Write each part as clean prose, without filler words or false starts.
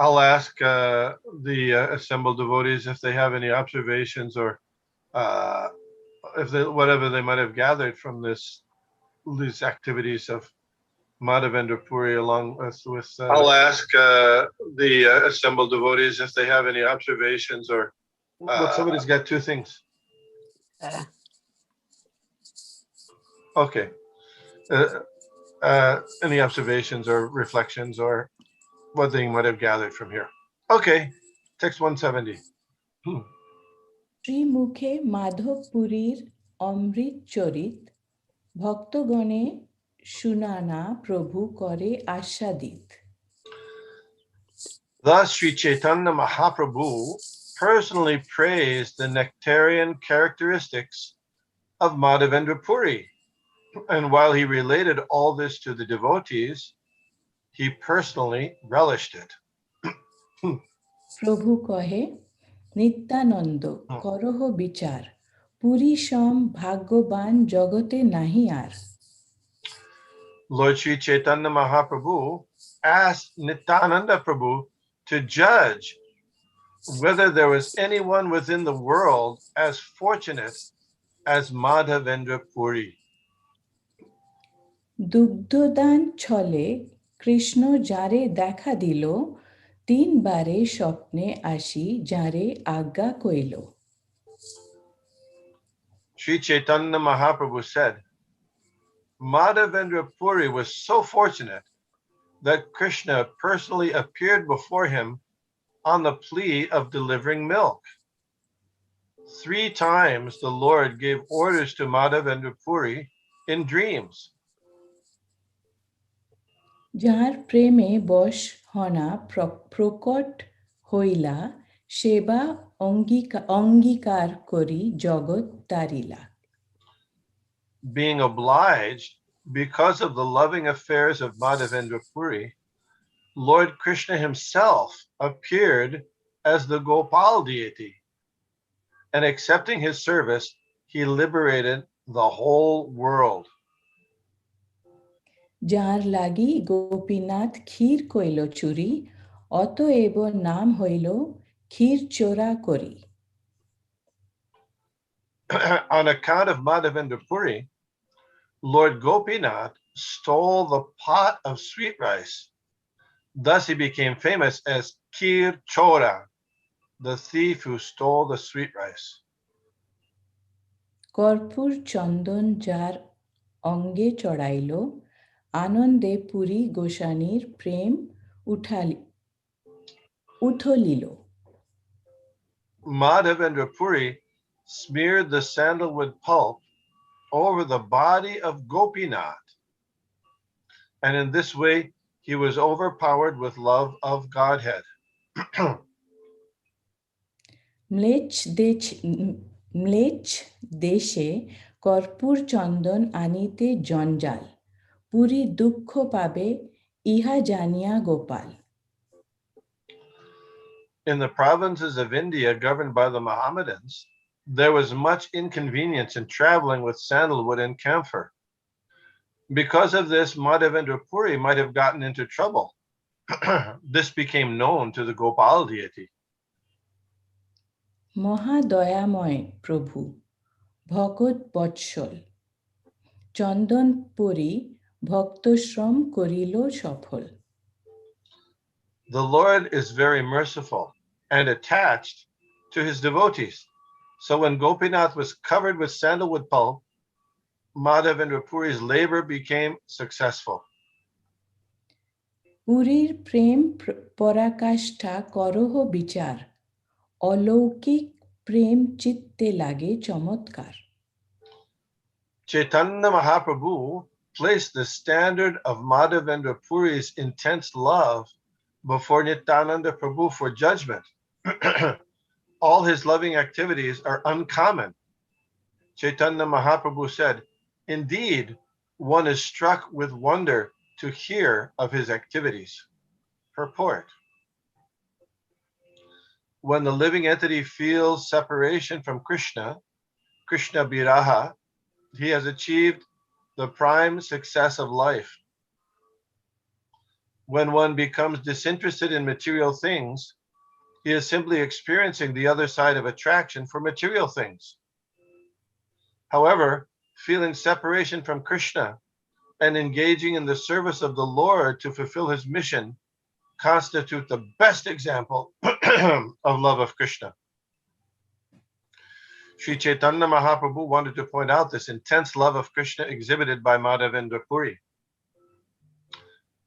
I'll ask the assembled devotees if they have any observations or uh, if they, whatever they might have gathered from these activities of Madhavendra Puri along with I'll ask the assembled devotees if they have any observations or but somebody's got two things. Uh, Okay. Any observations or reflections or what they might have gathered from here? Okay. Text 170. শ্রীমুখে মাধবপুরীর অমৃত চরিত ভক্তগণে শুনানা প্রভু করে আস্বাদিত। Thus, Sri Chaitanya Mahaprabhu personally praised the nectarian characteristics of Madhavendra Puri. And while he related all this to the devotees, he personally relished it. প্রভু কহে নিত্যানন্দ করহ বিচার পুরী সম ভাগ্যবান জগতে নাহি আর। Lord Sri Chaitanya Mahaprabhu asked Nityananda Prabhu to judge whether there was anyone within the world as fortunate as Madhavendra Puri. দুগ্ধদান ছলে কৃষ্ণ যারে দেখা দিল তিনবারে স্বপ্নে আসি যারে আজ্ঞা কইল। Sri Chaitanya Mahaprabhu said, Madhavendra Puri was so fortunate that Krishna personally appeared before him on the plea of delivering milk. 3 times the Lord gave orders to Madhavendra Puri in dreams. যার প্রেমে বশ হনা প্রকট হইলা সেবা অঙ্গীকার করি জগৎ তারিলা। Being obliged because of the loving affairs of Madhavendra Puri, Lord Krishna himself appeared as the Gopal deity, and accepting his service, he liberated the whole world. যার লাগি গোপীনাথ ক্ষীর কইল চুরি অতএব নাম হইল ক্ষীর চোরা করি। On account of Madhavendra Puri, Lord Gopinath stole the pot of sweet rice. Thus he became famous as Kir Chora, the thief who stole the sweet rice. কর্পূর চন্দন যার অঙ্গে চড়াইল আনন্দে পুরী গোসানীর প্রেম উথলিল। Madhavendra Puri smeared the sandalwood pulp over the body of Gopinath, and in this way he was overpowered with love of Godhead. ম্লেচ্ছ দেশে কর্পূর চন্দন আনিতে জঞ্জাল পুরী দুঃখ পাবে ইহা জানিয়া Gopal. In the provinces of India governed by the Mohammedans, there was much inconvenience in traveling with sandalwood and camphor. Because of this, Madhavendra Puri might have gotten into trouble. This became known to the Gopal deity. মহাদয়াময় প্রভু ভগৎ বৎসল চন্দন পরি ভক্তশ্রম করিল সফল। The Lord is very merciful and attached to his devotees. So when Gopinath was covered with sandalwood pulp, Madhavendra Puri's labor became successful. পুরীর প্রেম পরাকাষ্ঠা করহ বিচার অলৌকিক প্রেম চিত্তে লাগে চমৎকার। Chaitanya Mahaprabhu placed the standard of Madhavendra Puri's intense love before Nityananda Prabhu for judgment. All his loving activities are uncommon. Chaitanya Mahaprabhu said, indeed, one is struck with wonder to hear of his activities. Purport. When the living entity feels separation from Krishna, Krishna Biraha, he has achieved the prime success of life. when one becomes disinterested in material things, he is simply experiencing the other side of attraction for material things. However, feeling separation from Krishna and engaging in the service of the Lord to fulfill his mission constitute the best example of love of Krishna. Sri Chaitanya Mahaprabhu wanted to point out this intense love of Krishna exhibited by Madhavendra Puri.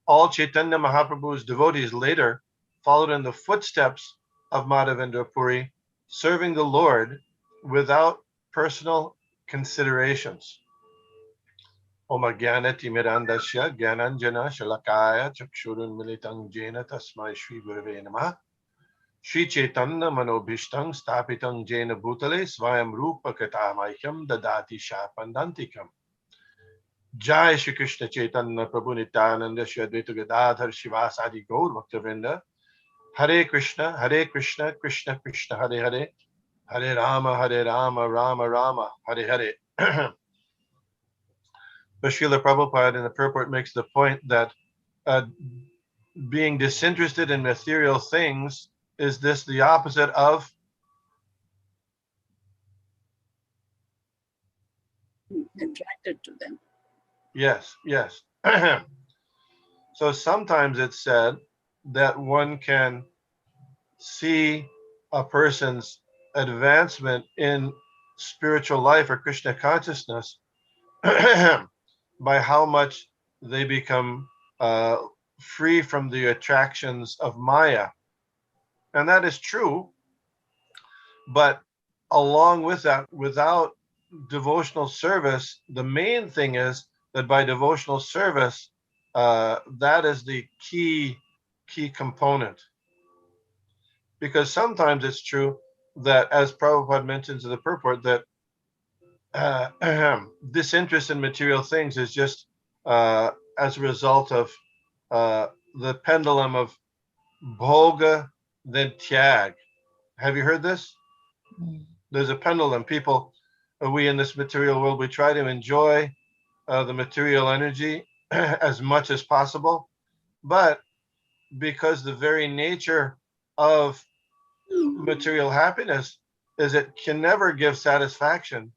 All Chaitanya Mahaprabhu's devotees later followed in the footsteps of Madhavendra Puri, serving the Lord without personal considerations. Om Jnanati Mirandasya Jnananjana Shalakaya Chakshurun Militang Jena Tasmai Shri Gurave Namaha Shri Chaitanya Manobhishtam Stapitang Jena Bhutale Svayam Rupa Katamahyam Dadati Shapandantikam. Jai Shri Krishna Chaitanya Prabhu Nityananda Shri Advaita Gadadhar Shivasadi Gaur Bhaktivinoda. Hare Krishna, Krishna Krishna, Hare Hare, Hare Rama, Rama Rama, Hare Hare. But Srila Prabhupada in the purport makes the point that being disinterested in material things is this the opposite of attracted to them. Yes. So sometimes it's said that one can see a person's advancement in spiritual life or Krishna consciousness by how much they become free from the attractions of Maya. And that is true. But along with that, without devotional service, the main thing is that by devotional service, that is the key component. Because sometimes it's true that, as Prabhupada mentions in the purport, that disinterest in material things is just as a result of the pendulum of bhoga, then tyag. Have you heard this? There's a pendulum. People, we in this material world, we try to enjoy the material energy as much as possible, but because the very nature of material happiness is it can never give satisfaction.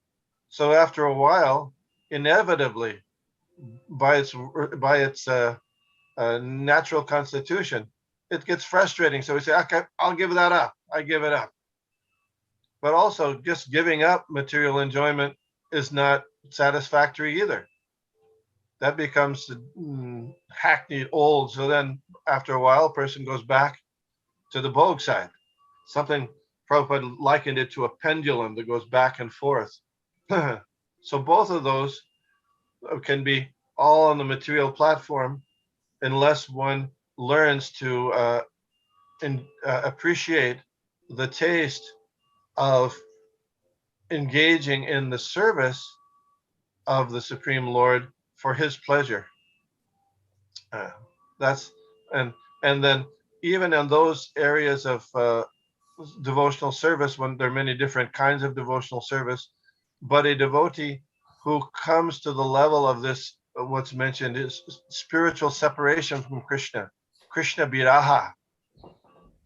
So after a while, inevitably, by its natural constitution, it gets frustrating. So we say, okay, I'll give that up. I give it up. But also, just giving up material enjoyment is not satisfactory either. That becomes hackneyed old. So then after a while, a person goes back to the bhog side. Something Prabhupada likened it to a pendulum that goes back and forth. So both of those can be all on the material platform unless one learns to appreciate the taste of engaging in the service of the Supreme Lord for his pleasure. And then even in those areas of devotional service, when there are many different kinds of devotional service, but a devotee who comes to the level of this, what's mentioned is spiritual separation from Krishna Viraha.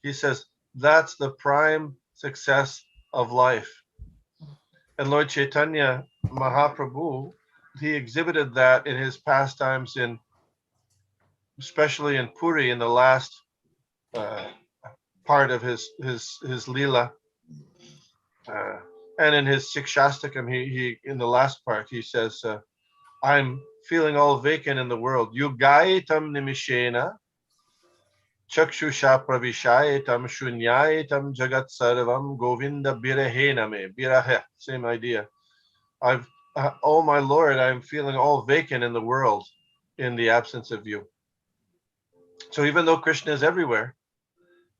He says that's the prime success of life. And Lord Chaitanya Mahaprabhu, he exhibited that in his pastimes, especially in Puri, in the last part of his Leela. And in his Sikshastakam, he in the last part, he says, I'm feeling all vacant in the world. Yugaitam nimishena, chakshusha pravishayetam shunyayetam jagat sarvam govinda birahena me. Birahe, same idea. Oh my Lord, I'm feeling all vacant in the world in the absence of you. So even though Krishna is everywhere,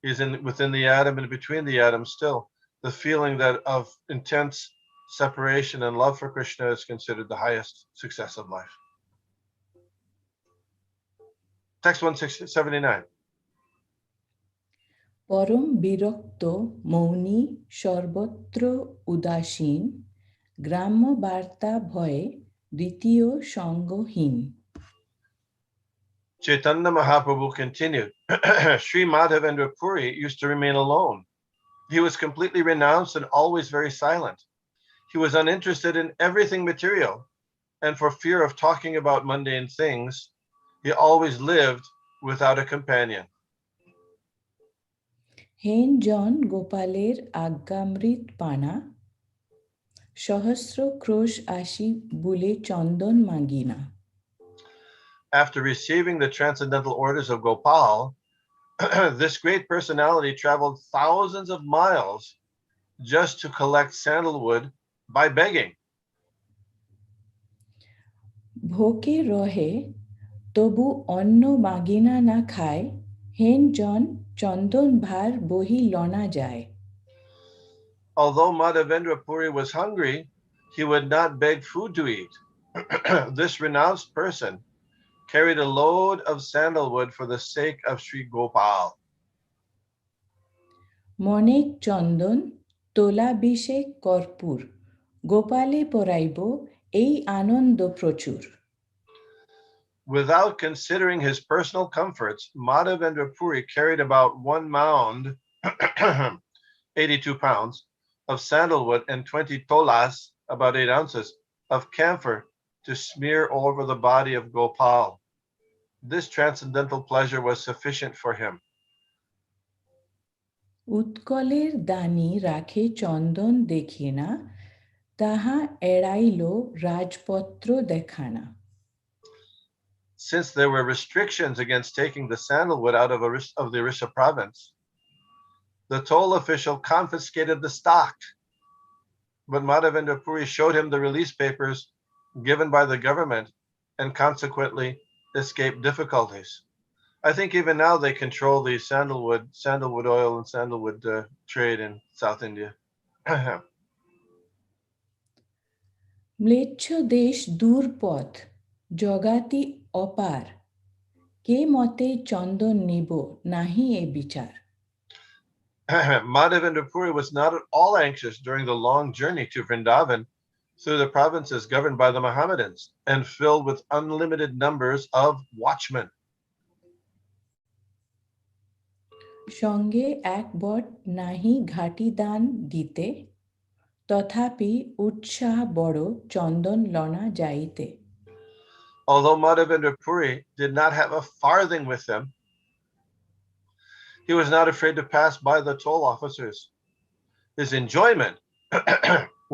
he's within the atom and between the atoms still. The feeling that of intense separation and love for Krishna is considered the highest success of life. Text 179. পরম বিরক্ত মৌনী সর্বত্র উদাসীন গ্রাম্য বার্তা ভয়ে দ্বিতীয় সঙ্গহীন. Chaitanya Mahaprabhu continued, Sri Madhavendra Puri used to remain alone. He was completely renounced and always very silent. He was uninterested in everything material, and for fear of talking about mundane things, he always lived without a companion. হেন জন গোপালের আজ্ঞামৃত পানা সহস্র ক্রোশ আসি বুলে চন্দন মাগিনা. After receiving the transcendental orders of Gopal, this great personality traveled thousands of miles just to collect sandalwood by begging. ভোকে রহে তবু অন্ন মাগিনা না খায়, হেন জন চন্দন ভার বহি লনা যায়. Although Madhavendra Puri was hungry, he would not beg food to eat. This renounced person carried a load of sandalwood for the sake of Sri Gopal. Monek চন্দন তোলাভিষেক কর্পূর গোপালে পরাইব এই আনন্দ প্রচুর. Without considering his personal comforts, Madhavendra Puri carried about 1 mound, 82 pounds, of sandalwood and 20 tolas, about 8 ounces, of camphor to smear over the body of Gopal. This transcendental pleasure was sufficient for him. উৎকলের দানি রাখে চন্দন দেখি না, তাহা এড়াইল রাজপত্র দেখানা. Since there were restrictions against taking the sandalwood out of the Orissa province, the toll official confiscated the stock. But Madhavendra Puri showed him the release papers given by the government and consequently escaped difficulties. I think even now they control the sandalwood oil and sandalwood trade in South India. ম্লেচ্ছ দেশ দূর পথ জগাতি অপার, কে মতে চন্দন নিব নাহি এ বিচার. Madhavendra Puri was not at all anxious during the long journey to Vrindavan through the provinces governed by the Mohammedans and filled with unlimited numbers of watchmen. সঙ্গে এক বট নাহি ঘাটি দান দিতে, তথাপি উৎসাহ বড় চন্দন লনা যাইতে. Although Madhavendra Puri did not have a farthing with him, he was not afraid to pass by the toll officers. His enjoyment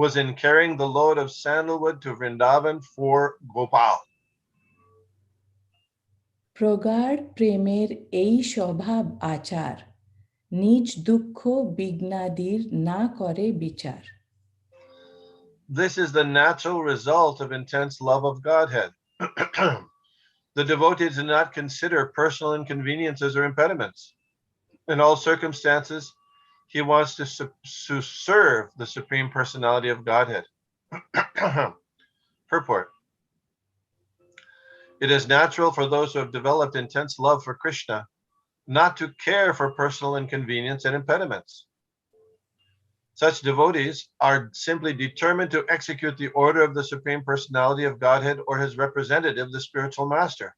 was in carrying the load of sandalwood to Vrindavan for Gopal. প্রগাঢ় প্রেমের এই স্বভাব আচার, নিজ দুঃখ বিঘ্নাদির না করে বিচার. This is the natural result of intense love of Godhead. The devotee does not consider personal inconveniences or impediments. In all circumstances, he wants to serve the Supreme Personality of Godhead. Purport. It is natural for those who have developed intense love for Krishna not to care for personal inconvenience and impediments. Such devotees are simply determined to execute the order of the Supreme Personality of Godhead or his representative, the spiritual master.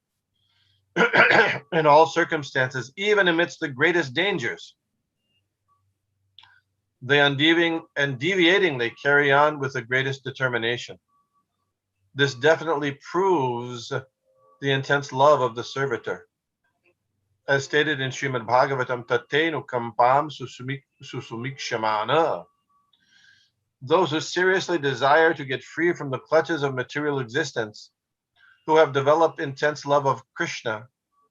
In all circumstances, even amidst the greatest dangers, they undeviatingly carry on with the greatest determination. This definitely proves the intense love of the servitor. As stated in Srimad Bhagavatam, Tatenu Kampam Susumikshamana. Those who seriously desire to get free from the clutches of material existence, who have developed intense love of Krishna,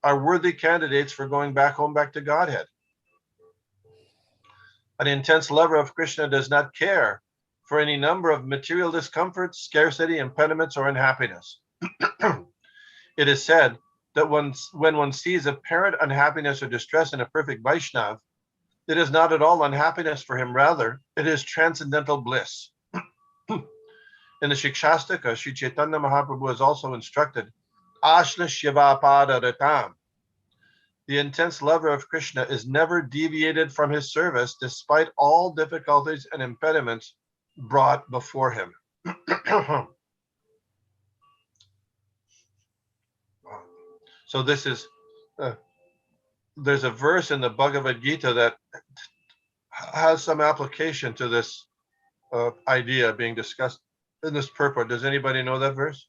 are worthy candidates for going back to Godhead. An intense lover of Krishna does not care for any number of material discomforts, scarcity, impediments, or unhappiness. It is said that when one sees apparent unhappiness or distress in a perfect Vaishnav, it is not at all unhappiness for him, rather, it is transcendental bliss. In the Shikshastaka, Sri Chaitanya Mahaprabhu has also instructed, Ashna Shiva Pada Ratam. The intense lover of Krishna is never deviated from his service despite all difficulties and impediments brought before him. So this is, there's a verse in the Bhagavad Gita that has some application to this idea being discussed in this purport. Does anybody know that verse?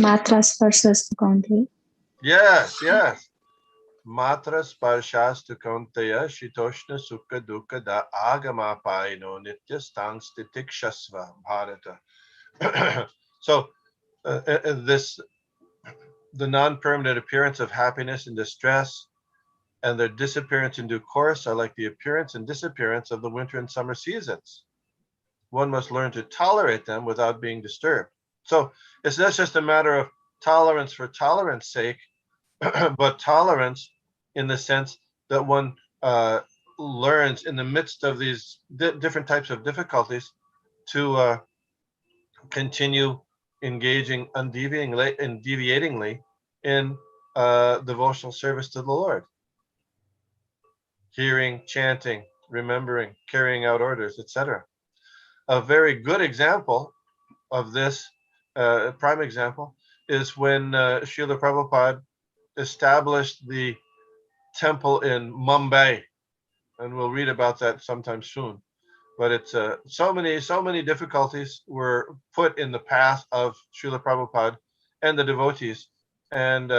Matras versus Gandhi. Yes, yes. Matra sparshastu kaunteya shitoshna sukha dukkha da agama paino nitya stang stitikshasva bharata. So this, the non-permanent appearance of happiness and distress and their disappearance in due course are like the appearance and disappearance of the winter and summer seasons. One must learn to tolerate them without being disturbed. So it's not just a matter of tolerance for tolerance sake, but tolerance in the sense that one learns in the midst of these different types of difficulties to continue engaging undeviatingly in devotional service to the Lord. Hearing, chanting, remembering, carrying out orders, etc. A very good example of this, prime example, is when Srila Prabhupada established the temple in Mumbai, and we'll read about that sometime soon. But it's so many difficulties were put in the path of Srila Prabhupada and the devotees, and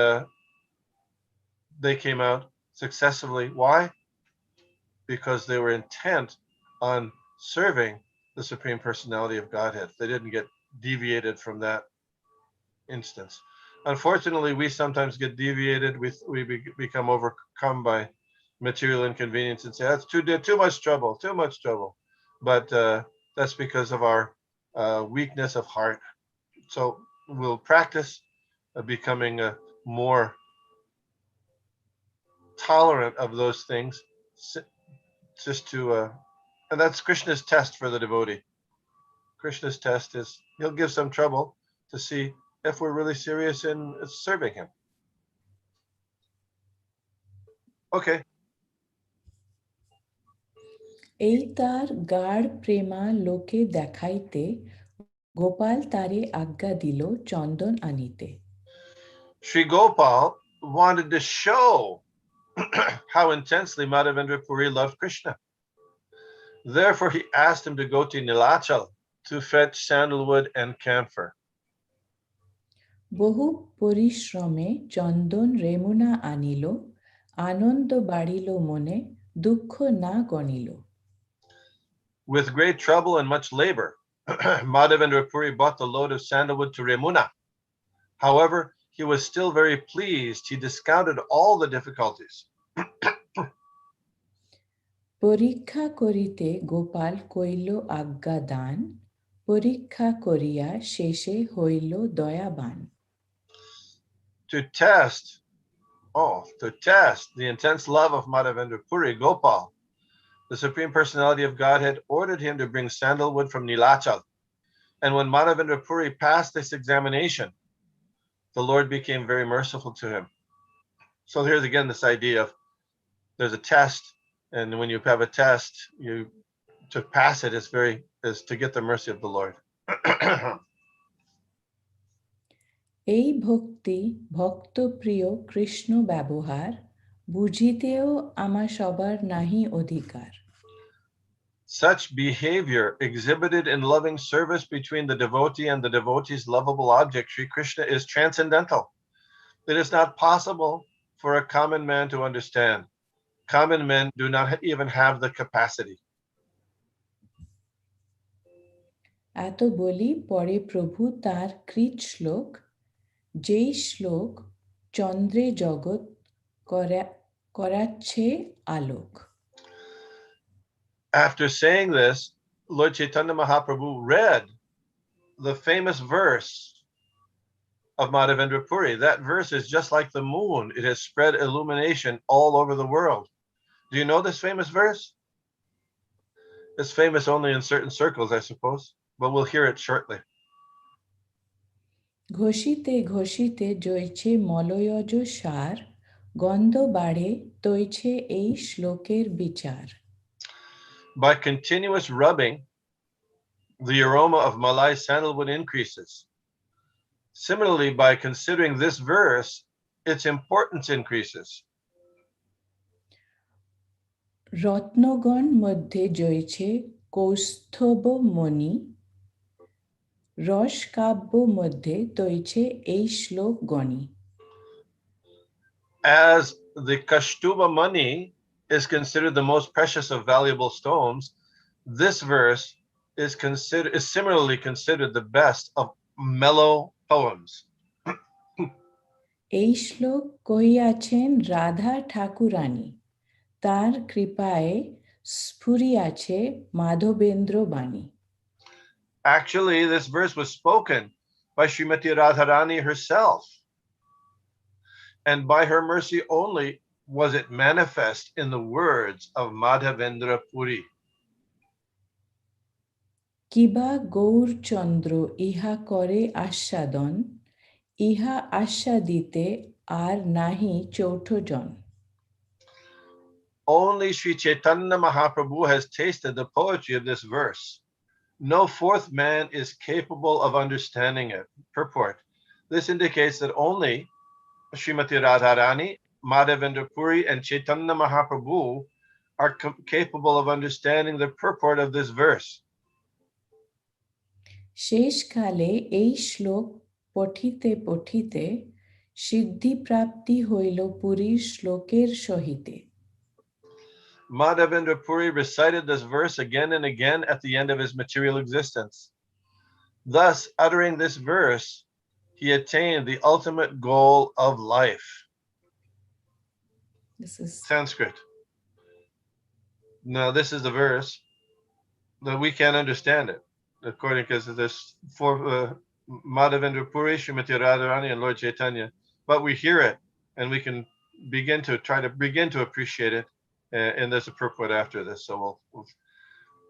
they came out successfully. Why? Because they were intent on serving the Supreme Personality of Godhead. They didn't get deviated from that instance. Unfortunately, we sometimes get deviated. We become overcome by material inconvenience and say, that's too much trouble, too much trouble. But that's because of our weakness of heart. So we'll practice becoming more tolerant of those things, just to, and that's Krishna's test for the devotee. Krishna's test is he'll give some trouble to see if we're really serious in serving him. Okay. এই তার গাঢ় প্রেমা লোকে দেখাইতে গোপাল তারে আজ্ঞা দিল চন্দন আনিতে। Sri Gopal wanted to show how intensely Madhavendra Puri loved Krishna. Therefore, he asked him to go to Nilachal to fetch sandalwood and camphor. বহু পরিশ্রমে চন্দন রেমুনা আনিল, আনন্দ বাড়িল মনে, দুঃখ না গণিল। With great trouble and much labor, Madhavendra Puri bought the load of sandalwood to Remuna. However, he was still very pleased. He discounted all the difficulties. পরীক্ষা করিতে গোপাল কইল আজ্ঞা দান, পরীক্ষা করিয়া শেষে হইল দয়াবান। To test the intense love of Madhavendra Puri, Gopal, the Supreme Personality of Godhead, ordered him to bring sandalwood from Nilachal. And when Madhavendra Puri passed this examination, the Lord became very merciful to him. So here's again this idea of there's a test, and when you have a test, to pass it is to get the mercy of the Lord. এই ভক্তি ভক্তপ্রিয় কৃষ্ণ ব্যবহার, বুঝিতেও আমার সবার নাহি অধিকার। Such behavior exhibited in loving service between the devotee and the devotee's lovable object, Sri Krishna, is transcendental. It is not possible for a common man to understand. Common men do not even have the capacity. এত বলি পরে প্রভু তার কৃত শ্লোক, যেই শ্লোক চন্দ্রে জগৎ করাচ্ছে আলোক। After saying this, Lord Chaitanya Mahaprabhu read the famous verse of Madhavendra Puri. That verse is just like the moon. It has spread illumination all over the world. Do you know this famous verse? It's famous only in certain circles, I suppose, but we'll hear it shortly. ঘষিতে ঘষিতে জয়ছে মলয়জ সার, গন্ধ বাড়ে তৈছে এই শ্লোকের বিচার। By continuous rubbing the aroma of Malai sandalwood increases. Similarly, by considering this verse, its importance increases. রত্নগণ মধ্যে জয়ছে কৌস্তভ মণি, রস কাব্য মধ্যে তৈছে এই শ্লোক Gani. As the Kashtuba money is considered the most precious of valuable stones, this verse is similarly considered the best of mellow poems. এই শ্লোক কহিয়াছেন রাধা ঠাকুরানী, তার কৃপায় স্ফুরিয়াছে মাধবেন্দ্র বাণী. Actually, this verse was spoken by Srimati Radharani herself, and by her mercy only was it manifest in the words of Madhavendra Puri. কিবা গৌরচন্দ্র ইহা করে আস্বাদন, ইহা আস্বাদিতে আর নাহি চৌঠজন. Only Sri Chaitanya Mahaprabhu has tasted the poetry of this verse. No fourth man is capable of understanding it. Purport. This indicates that only Srimati Radharani, Madhavendra Puri, and Chaitanya Mahaprabhu are capable of understanding the purport of this verse. শেষকালে এই শ্লোক পঠিতে পঠিতে সিদ্ধি প্রাপ্তি হইল পুরীর শ্লোকের সহিতে. Madhavendra Puri recited this verse again and again at the end of his material existence. Thus, uttering this verse, he attained the ultimate goal of life. This is Sanskrit. Now, this is the verse that we can't understand it, according to this for Madhavendra Puri, Srimati Radharani, and Lord Chaitanya. But we hear it, and we can begin to appreciate it. And there's a purport after this, so we'll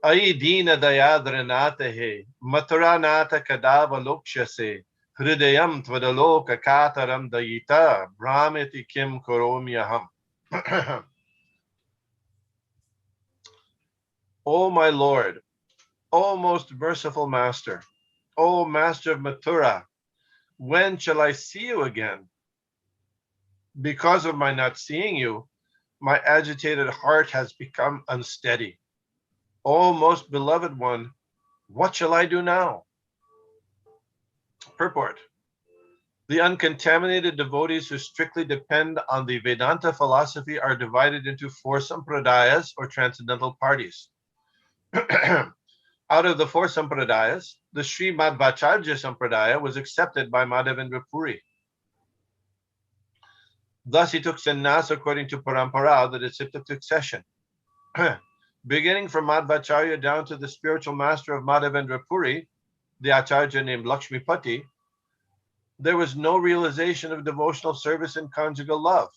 Ai dina dayadranata he maturanata kadava lokshase hridayam tvadaloka kataram dayita brahmeti kim koromyaham. O my Lord, O most merciful Master, O Master of Mathura, when shall I see you again? Because of my not seeing you, my agitated heart has become unsteady. O most beloved one, what shall I do now? Purport. The uncontaminated devotees who strictly depend on the Vedanta philosophy are divided into 4 sampradayas or transcendental parties. Out of the 4 sampradayas, the Sri Madhvacharya Sampradaya was accepted by Madhavendra Puri. Thus, he took sannyas according to parampara, the disciplic succession. Beginning from Madhvacharya down to the spiritual master of Madhavendra Puri, the acharya named Lakshmipati, there was no realization of devotional service and conjugal love.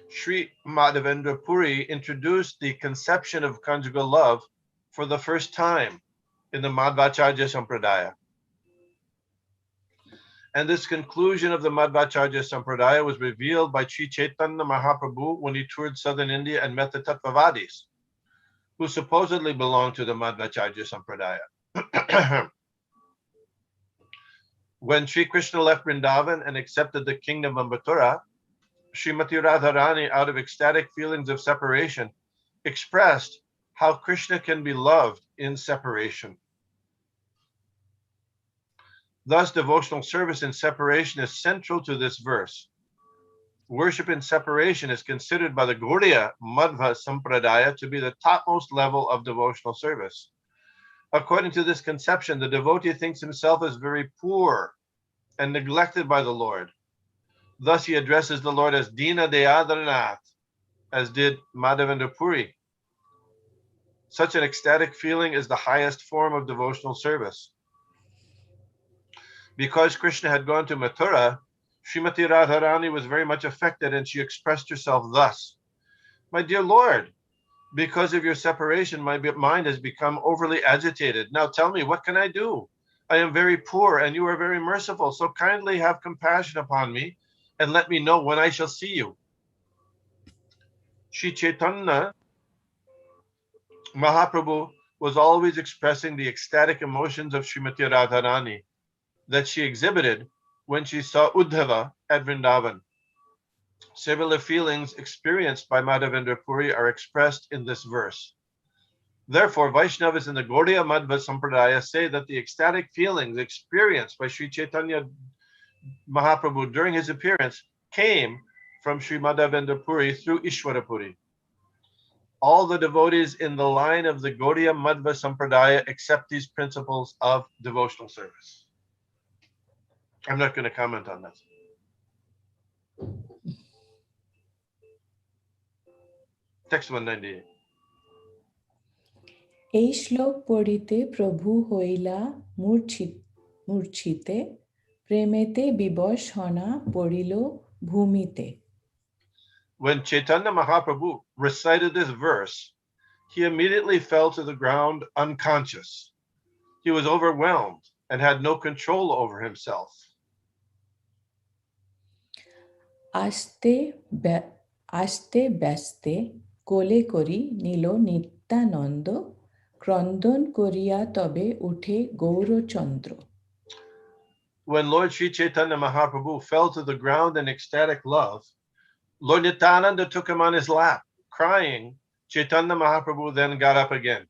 Sri Madhavendra Puri introduced the conception of conjugal love for the first time in the Madhvacharya Sampradaya. And this conclusion of the Madhvacharya Sampradaya was revealed by Sri Chaitanya Mahaprabhu when he toured southern India and met the Tattvavadis, who supposedly belonged to the Madhvacharya Sampradaya. When Sri Krishna left Vrindavan and accepted the kingdom of Mathura, Srimati Radharani, out of ecstatic feelings of separation, expressed how Krishna can be loved in separation. Thus, devotional service in separation is central to this verse. Worship in separation is considered by the Gaudiya Madhva Sampradaya to be the topmost level of devotional service. According to this conception, the devotee thinks himself as very poor and neglected by the Lord. Thus, he addresses the Lord as Dina Deyadranath, as did Madhavendra Puri. Such an ecstatic feeling is the highest form of devotional service. Because Krishna had gone to Mathura, Srimati Radharani was very much affected, and she expressed herself thus: "My dear Lord, because of your separation, my mind has become overly agitated. Now tell me, what can I do? I am very poor, and you are very merciful, so kindly have compassion upon me, and let me know when I shall see you." Sri Chaitanya Mahaprabhu was always expressing the ecstatic emotions of Srimati Radharani that she exhibited when she saw Uddhava at Vrindavan. Similar feelings experienced by Madhavendra Puri are expressed in this verse. Therefore, Vaishnavas in the Gaudiya Madhva Sampradaya say that the ecstatic feelings experienced by Sri Chaitanya Mahaprabhu during his appearance came from Sri Madhavendra Puri through Ishwara Puri. All the devotees in the line of the Gaudiya Madhva Sampradaya accept these principles of devotional service. I'm not going to comment on that. Text 198. এই শ্লোক পড়িতে প্রভু হইলা মূর্ছিতে প্রেমেতে বিবশ হনা পড়িল ভূমিতে. When Chaitanya Mahaprabhu recited this verse, he immediately fell to the ground unconscious. He was overwhelmed and had no control over himself. আস্তে ব্যস্তে কোলে করি নীল নিত্যানন্দ ক্রন্দন করিয়া তবে উঠে Gourchandra. When Lord Sri Chaitanya Mahaprabhu fell to the ground in ecstatic love, Lord Nityananda took him on his lap, crying. Chaitanya Mahaprabhu then got up again.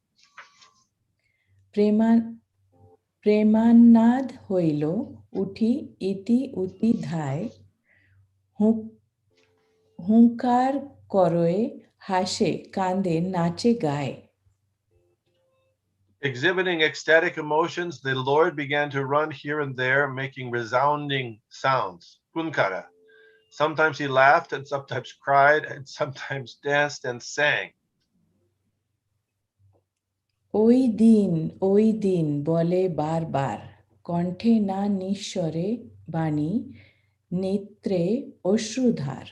প্রেমান্নাদ হইল উঠি ইতি উতি ধায় হুঙ্কার করয়ে হাসে কান্দে নাচে গায়. Exhibiting ecstatic emotions, the Lord began to run here and there, making resounding sounds, hunkara. Sometimes he laughed and sometimes cried and sometimes danced and sang. ওই দিন বলে বারবার কণ্ঠে না নিঃস্বরে বাণী নেত্রে অশ্রুধার.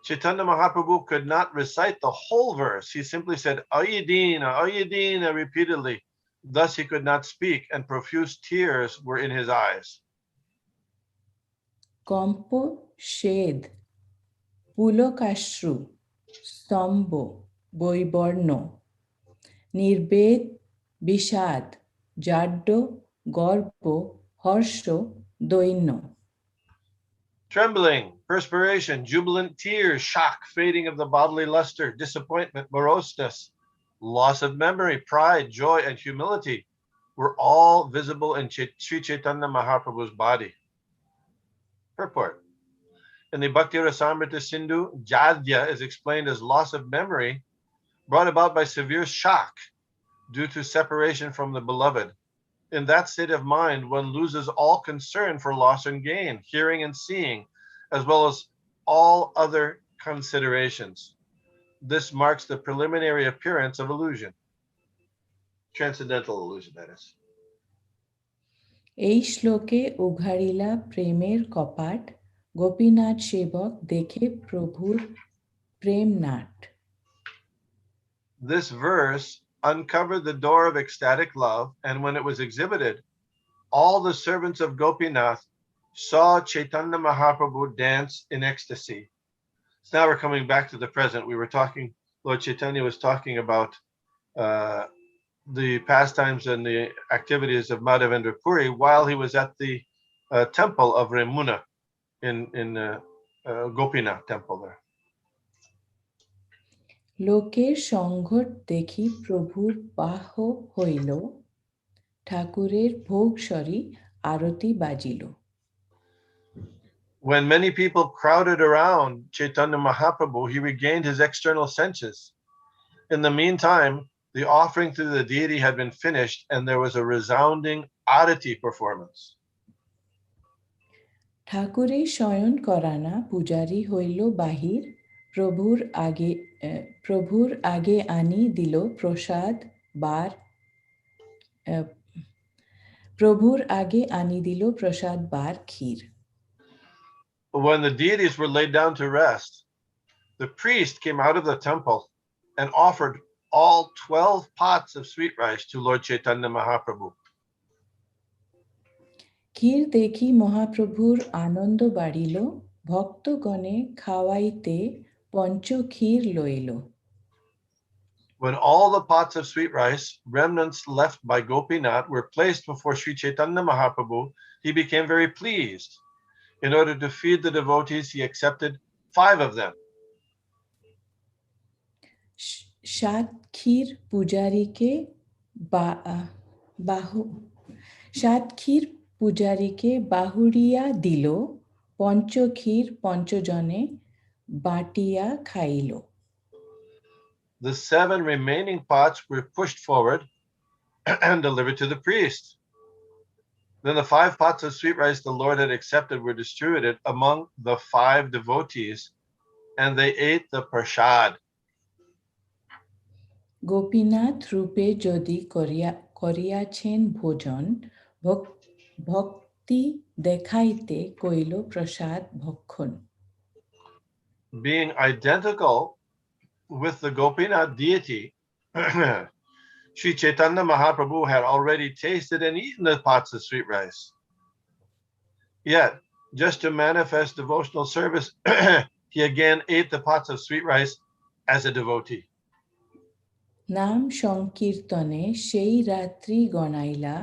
Chaitanya Mahaprabhu could not recite the whole verse. He simply said, Ayidina, Ayidina, repeatedly. Thus he could not speak, and profuse tears were in his eyes. কম্প শেদ পুলকাশ্রু স্তম্ভ বৈবর্ণ নির্বেদ বিষাদ জাড্য গর্ব হর্ষ দৈন্য. Trembling, perspiration, jubilant tears, shock, fading of the bodily luster, disappointment, moroseness, loss of memory, pride, joy, and humility were all visible in Sri Chaitanya Mahaprabhu's body. Purport. In the Bhakti Rasamrita Sindhu, Jadya is explained as loss of memory brought about by severe shock due to separation from the beloved. In that state of mind, one loses all concern for loss and gain, hearing and seeing, as well as all other considerations. This marks the preliminary appearance of illusion. Transcendental illusion, that is. এই শ্লোকে উঘাড়িলা প্রেমের কপাট গোপীনাথ সেবক দেখে প্রভুর প্রেম nut. This verse uncovered the door of ecstatic love, and when it was exhibited, all the servants of Gopinath saw Chaitanya Mahaprabhu dance in ecstasy. So now we're coming back to the present. We were talking, Lord Chaitanya was talking about the pastimes and the activities of Madhavendra Puri while he was at the temple of Remuna in Gopinath temple there. লোকের সংঘট দেখি প্রভুর বাহ হইল ঠাকুরের ভোগসরি আরতি বাজিল. When many people crowded around Chaitanya Mahaprabhu, he regained his external senses. In the meantime, the offering to the deity had been finished and there was a resounding arati performance. ঠাকুরের শয়ন করানা পূজারি হইল বাহির প্রভুর আগে আনি দিল প্রসাদ বার ক্ষীর. When the deities were laid down to rest, the priest came out of the temple and offered all 12 pots of sweet rice to Lord Chaitanya Mahaprabhu. ক্ষীর দেখি মহাপ্রভুর আনন্দ বাড়িল ভক্তগণে খাওয়াইতে পঞ্চ ক্ষীর লইল. When all the pots of sweet rice, remnants left by Gopinath, were placed before Sri Chaitanya Mahaprabhu, he became very pleased. In order to feed the devotees, he accepted 5 of them. সাত ক্ষীর পূজারীকে বাহু সাত ক্ষীর পূজারীকে বাহুরিয়া দিল, পঞ্চক্ষীর পঞ্চজনে বাটিয়া খাইল. The 7 remaining pots were pushed forward and delivered to the priest. Then the 5 pots of sweet rice the Lord had accepted were distributed among the 5 devotees, and they ate the prasad. Gopinath রূপে যদি করিয়াছেন ভোজন, ভক্তি দেখাইতে কইল প্রসাদ ভক্ষণ. Being identical with the Gopinath deity, Sri Chaitanya Mahaprabhu had already tasted and eaten the pots of sweet rice. Yet, just to manifest devotional service, he again ate the pots of sweet rice as a devotee. নাম সংকীর্তনে সেই রাত্রি গণাইলা,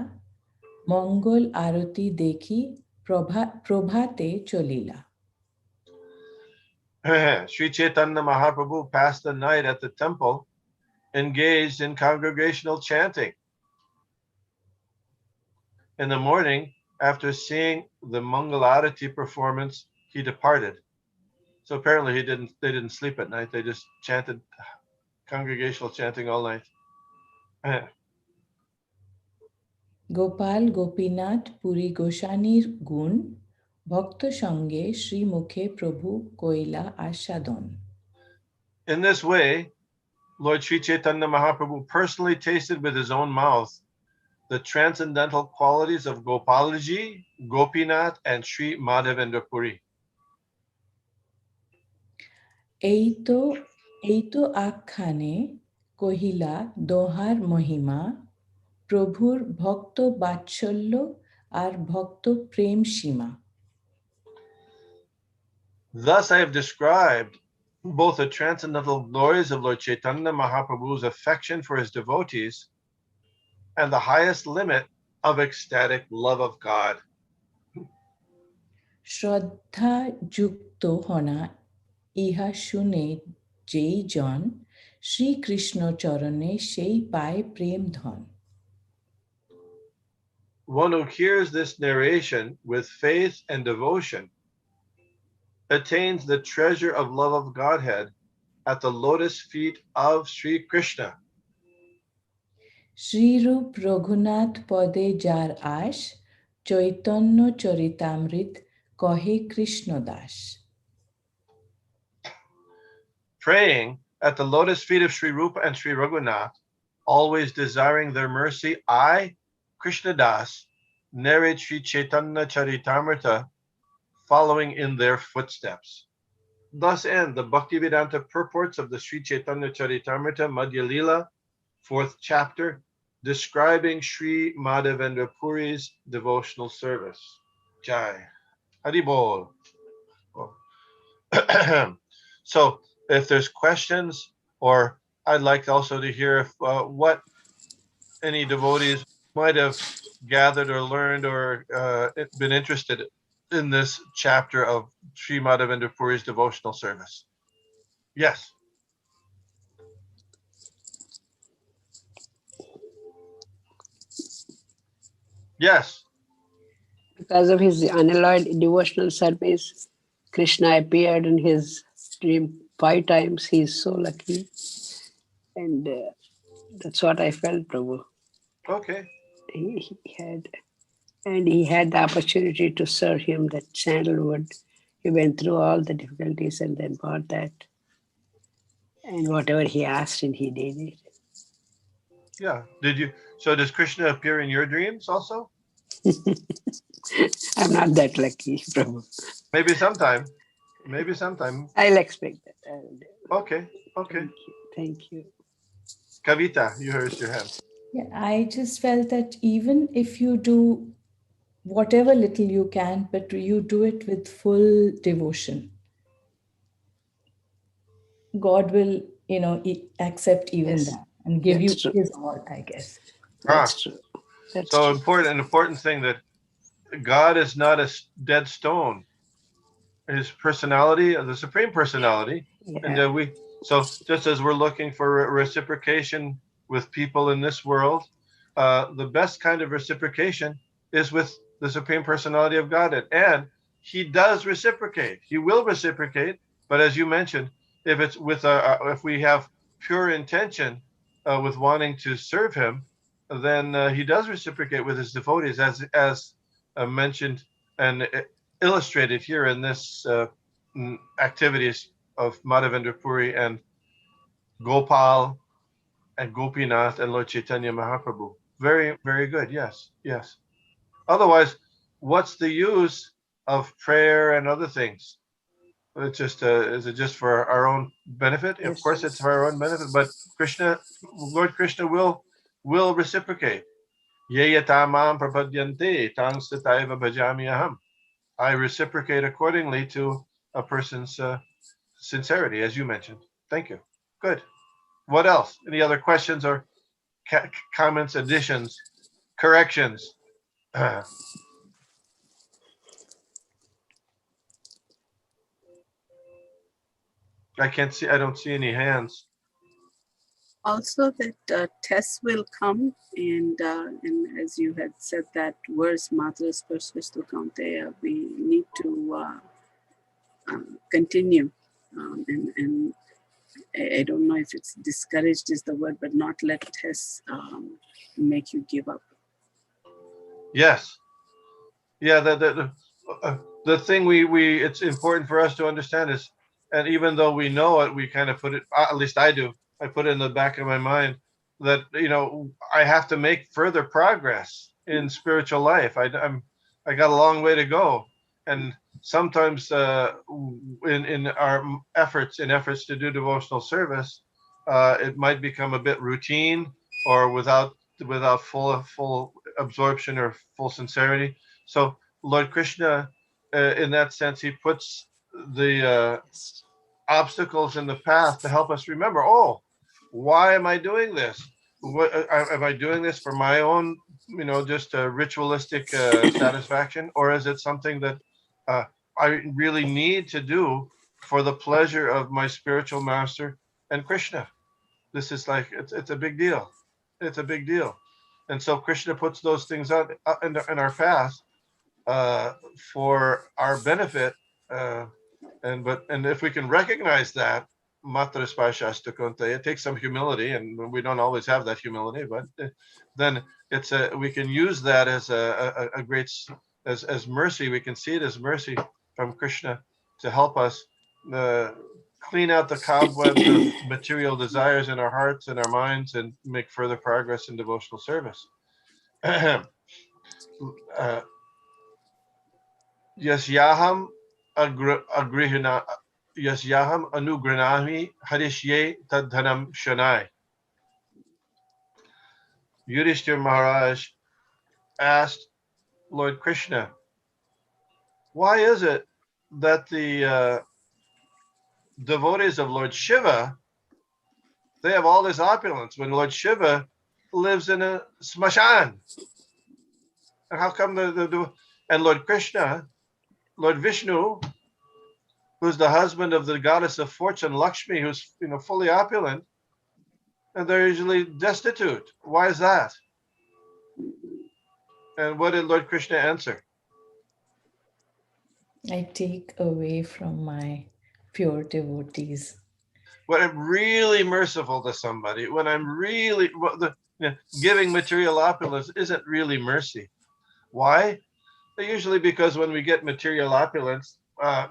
মঙ্গল আরতি দেখি প্রভাতে চলিলা. Sri Chaitanya Mahaprabhu passed the night at the temple, engaged in congregational chanting. In the morning, after seeing the Mangal Arati performance, he departed. So apparently they didn't sleep at night. They just chanted congregational chanting all night. Gopal Gopinath Puri গোসানীর গুণ, ভক্ত সঙ্গে শ্রীমুখে প্রভু কইলা আস্বাদন. In this way, Lord Sri Chaitanya Mahaprabhu personally tasted with his own mouth the transcendental qualities of Gopalaji, Gopinath, and Sri Madhavendra Puri. এই তো আখ্যানে কহিলা দোহার মহিমা, প্রভুর ভক্ত বাৎসল্য আর ভক্ত প্রেম সীমা. Thus I have described both the transcendental glories of Lord Chaitanya Mahaprabhu's affection for his devotees and the highest limit of ecstatic love of God. শ্রদ্ধা যুক্ত হনা ইহা শুনে যেই জন, শ্রীকৃষ্ণ চরণে সেই পায় প্রেম ধন. One who hears this narration with faith and devotion attains the treasure of love of Godhead at the lotus feet of Sri Krishna. Shrirup Raghunath পদে যার আশ, চৈতন্য চরিতামৃত কহে Krishnadas. Praying at the lotus feet of Sri Rupa and Sri Raghunath, always desiring their mercy, I, Krishna Das, narrate Sri Chaitanya Charitamrita, following in their footsteps. Thus end the Bhaktivedanta purports of the Sri Chaitanya Charitamrita Madhya Lila, 4th chapter, describing Sri Madhavendra Puri's devotional service. Jai. Hari Bol. So, if there's questions, or I'd like also to hear if what any devotees might have gathered or learned or been interested in this chapter of Sri Madhavendra Puri's devotional service. Yes. Yes. Because of his unalloyed devotional service, Krishna appeared in his dream 5 times. He is so lucky. And that's what I felt, Prabhu. Okay. He had the opportunity to serve him, that sandalwood. He went through all the difficulties and then bought that. And whatever he asked, and he did it. Yeah. So does Krishna appear in your dreams also? I'm not that lucky, Prabhu. Maybe sometime. I'll expect that. Okay. Thank you. Kavita, you raised your hand. Yeah, I just felt that even if you do whatever little you can, but you do it with full devotion, God will accept even Yes, that and give you that's true. his all, I guess. Ah, That's true. That's so true. important thing that God is not a dead stone. His personality, the supreme personality, and Yeah. so just as we're looking for reciprocation with people in this world, the best kind of reciprocation is with the supreme personality of Godhead, and He does reciprocate. He will reciprocate, but as you mentioned, if it's with if we have pure intention with wanting to serve Him, then He does reciprocate with His devotees, as mentioned and illustrated here in this activities of Madhavendra Puri and Gopal and Gopinath and Lord Chaitanya Mahaprabhu. Very, very good. Yes, yes. Otherwise, what's the use of prayer and other things? It's just is it just for our own benefit? Of Yes. course, it's for our own benefit, but Lord Krishna will reciprocate. Ye yatamam prapadyante tang stataiva bhajami aham. I reciprocate accordingly to a person's sincerity, as you mentioned. Thank you. Good. What else? Any other questions or comments, additions, corrections? I can't see. I don't see any hands. Also, that tests will come, and as you had said that verse, Matras Persvistu Kaunteya, we need to continue. And I don't know if it's discouraged is the word, but not let tests make you give up. Yes. Yeah. The thing we it's important for us to understand is, and even though we know it, we kind of put it. At least I do. I put it in the back of my mind that I have to make further progress in spiritual life. I got a long way to go, and sometimes in our efforts to do devotional service, it might become a bit routine or without full absorption or full sincerity. So Lord Krishna, in that sense, he puts the Yes. obstacles in the path to help us remember. Oh, why am I doing this? What am I doing this for my own, just a ritualistic satisfaction, or is it something that uh, I really need to do for the pleasure of my spiritual master and Krishna? This is like it's a big deal. It's a big deal, and so Krishna puts those things out in our path uh, for our benefit. Uh, and if we can recognize that, matra spashasta konte, it takes some humility, and we don't always have that humility, but then we can use that as a great as mercy. We can see it as mercy from Krishna to help us uh, clean out the cobwebs of material desires in our hearts and our minds and make further progress in devotional service. uh, Yasyaham agrihina Yasyaham anugranami harishye tadhanam shanai. Yudhishthir Maharaj asked Lord Krishna, why is it that the devotees of Lord Shiva, they have all this opulence when Lord Shiva lives in a smashan? And how come and Lord Krishna, Lord Vishnu, who's the husband of the goddess of fortune, Lakshmi, who's fully opulent, and they're usually destitute. Why is that? And what did Lord Krishna answer? I take away from my pure devotees. When I'm really merciful to somebody, when I'm really giving material opulence isn't really mercy. Why? Usually because when we get material opulence,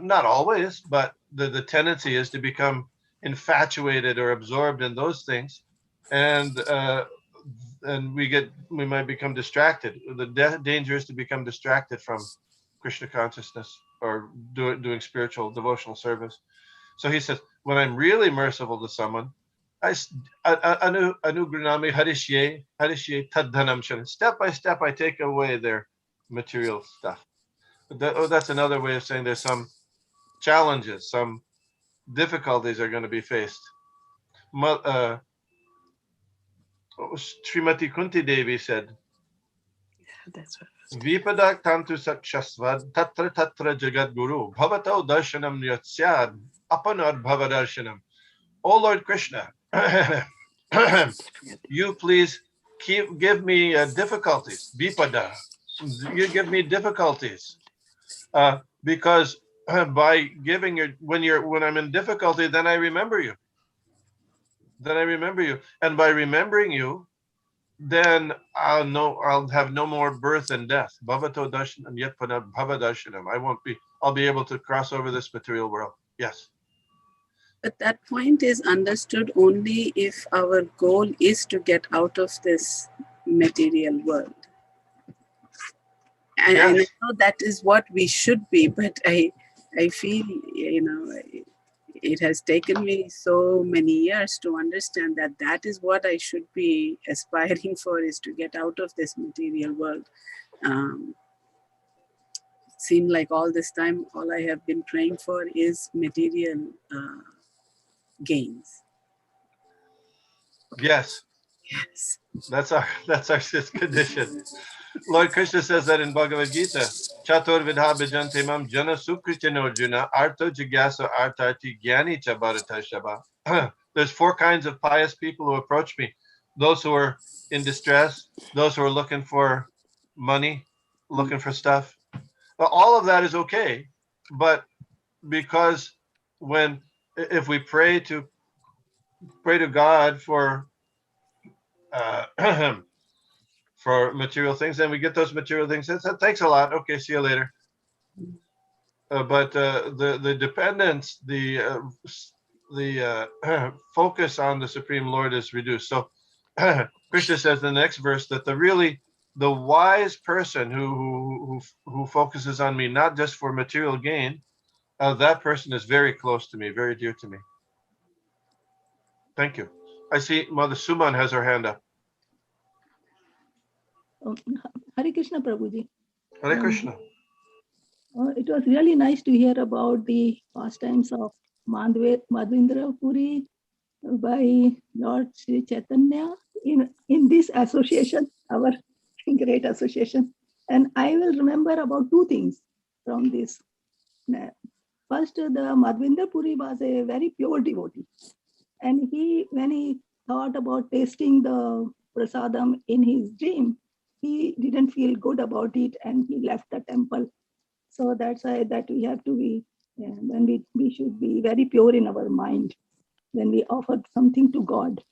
not always, but the tendency is to become infatuated or absorbed in those things, and we might become distracted. The danger is to become distracted from Krishna consciousness or doing spiritual devotional service. So he says, when I'm really merciful to someone, anugranami harishye tadhanam shan. Step by step, I take away their material stuff. That's another way of saying there's some challenges, some difficulties are going to be faced. Srimati Kunti Devi said, That's what. Vipadak tantu sakshasvad tatra tatra jagat guru bhavato darshanam nyatsad apanad bhavadarshanam. Oh Lord Krishna, you please give me difficulties. Vipada, you give me difficulties because by giving your when I'm in difficulty, then I remember you. Then I remember you, and by remembering you, then I'll have no more birth and death. Bhavato darshanam yet bhavadarshanam. I'll be able to cross over this material world. Yes. But that point is understood only if our goal is to get out of this material world. And I Yes. know that is what we should be, but I feel, it has taken me so many years to understand that that is what I should be aspiring for, is to get out of this material world. It seemed like all this time, all I have been praying for is material gains. Yes. Yes. That's our condition. Lord Krishna says that in Bhagavad Gita. Chatur vidha bhajante mam jana sukritino arjuna arto jigyasa artati gyani cha bharata shaba. There's 4 kinds of pious people who approach me. Those who are in distress, those who are looking for money, looking for stuff. Well, all of that is okay, but because if we pray to God for for material things, then we get those material things. Thanks a lot. Okay, see you later. But the dependence, the focus on the Supreme Lord is reduced. So Krishna says in the next verse that the wise person who focuses on me not just for material gain, that person is very close to me, very dear to me. Thank you. I see Mother Suman has her hand up. Hare Krishna, Prabhuji. Hare Krishna. It was really nice to hear about the pastimes of Madhvendra Puri by Lord Sri Chaitanya in this association, our great association. And I will remember about 2 things from this. First, the Madhvendra Puri was a very pure devotee. And when he thought about tasting the prasadam in his dream, he didn't feel good about it and he left the temple. So that's why that we have to be, when we should be very pure in our mind when we offer something to God.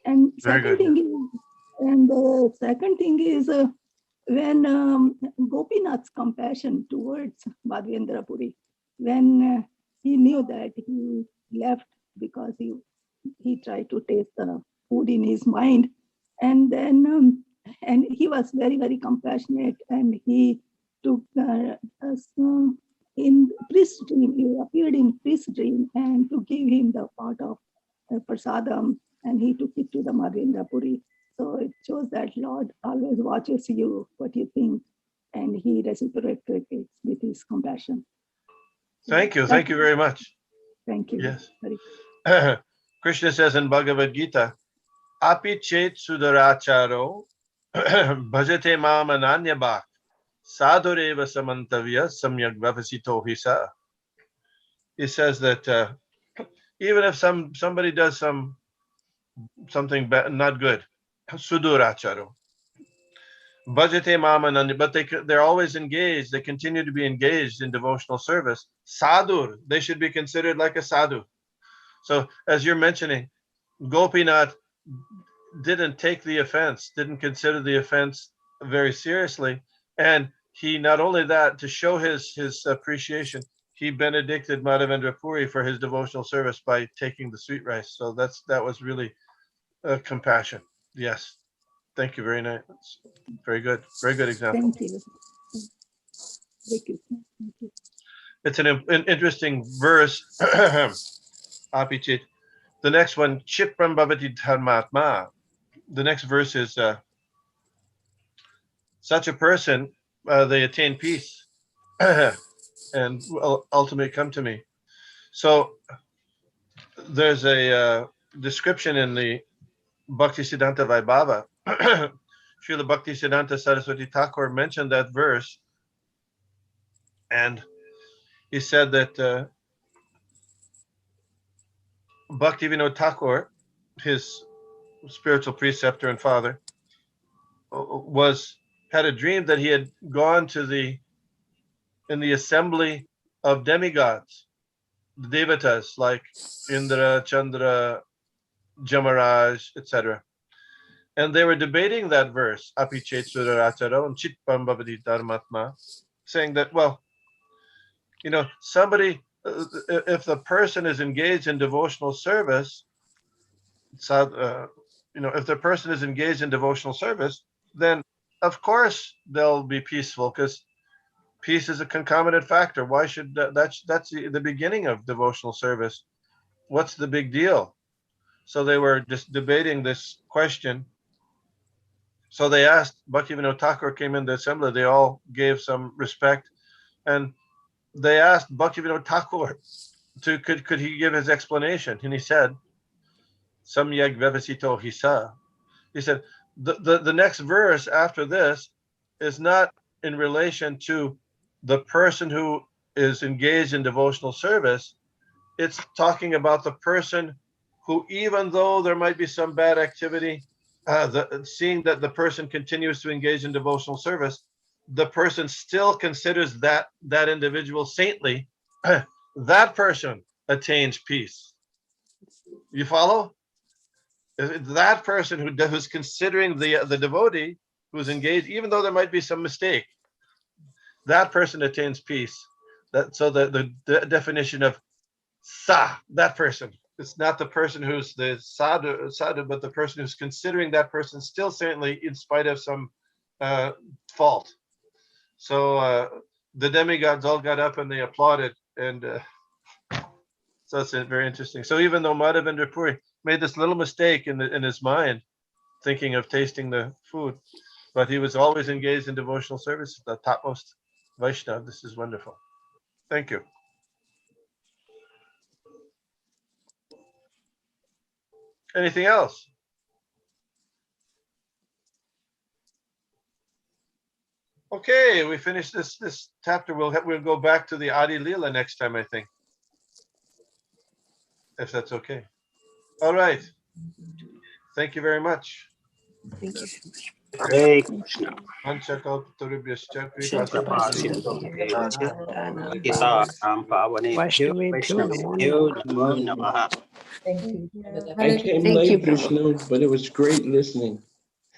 And second thing is when Gopinath's compassion towards Madhvendra Puri, when he knew that he left because he tried to taste the food in his mind, and then and he was very, very compassionate, and he took in priest dream, he appeared in priest dream and to give him the part of prasadam, and he took it to the Madhvendra Puri. So it shows that Lord always watches you, what you think, and he reciprocates with his compassion. Thank you. Thank you very much. Thank you. Yes. Krishna says in Bhagavad Gita, Api chet sudaracharo bhajate mam ananyabhak sadhureva samantavya samyak vavasito hisa. He says that even if somebody does something not good, suduracharo, bhajate mam ananya, but they're always engaged. They continue to be engaged in devotional service. Sadhur, they should be considered like a sadhu. So as you're mentioning, Gopinath didn't take the offense, didn't consider the offense very seriously. And he, not only that, to show his appreciation, he benedicted Madhavendra Puri for his devotional service by taking the sweet rice. So that was really compassion. Yes. Thank you. Very nice. Very good. Very good example. Thank you. Thank you. Thank you. It's an interesting verse. Apichit. The next one, Chipram Bhavati Dharmatma. The next verse is such a person, they attain peace and will ultimately come to me. So there's a description in the Bhaktisiddhanta Vaibhava. Srila Bhaktisiddhanta Saraswati Thakur mentioned that verse, and he said that Bhaktivinoda Thakur, his spiritual preceptor and father, had a dream that he had gone to in the assembly of demigods, the devatas like Indra, Chandra, Jamaraj, etc. And they were debating that verse, Api Chetsuraracharo and Chitpam Bhavati Dharmatma, saying that, well, somebody, if the person is engaged in devotional service, if the person is engaged in devotional service, then of course they'll be peaceful, because peace is a concomitant factor. Why should that's the beginning of devotional service? What's the big deal? So they were just debating this question. So they asked, Bhaktivinoda Thakur came in the assembly, they all gave some respect, and they asked Bhaktivinoda Thakur could he give his explanation, and he said, Samyag Vavasito Hisa. He said, the next verse after this is not in relation to the person who is engaged in devotional service. It's talking about the person who, even though there might be some bad activity, seeing that the person continues to engage in devotional service, the person still considers that individual saintly. That person attains peace. You follow? That person who's considering the devotee who's engaged, even though there might be some mistake, that person attains peace. So the definition of sa, that person, it's not the person who's the sadhu, but the person who's considering that person still saintly in spite of some fault. So the demigods all got up and they applauded, and so it's very interesting. So even though Madhavendra Puri made this little mistake in his mind, thinking of tasting the food, but he was always engaged in devotional service, the topmost Vaishnava. This is wonderful. Thank you. Anything else? Okay, we finished this chapter. We'll go back to the Adi Leela next time, I think, if that's okay. All right. Thank you very much. Thank you so much. Hare Krishna. Panchakalpatarubhyascha Gita Pavanebhyo Vaishnavebhyo namo Vaishnavebhyo namaha. Namo Namaha. Thank you. I came Thank you, late, Prabhu. Vishnu, but it was great listening.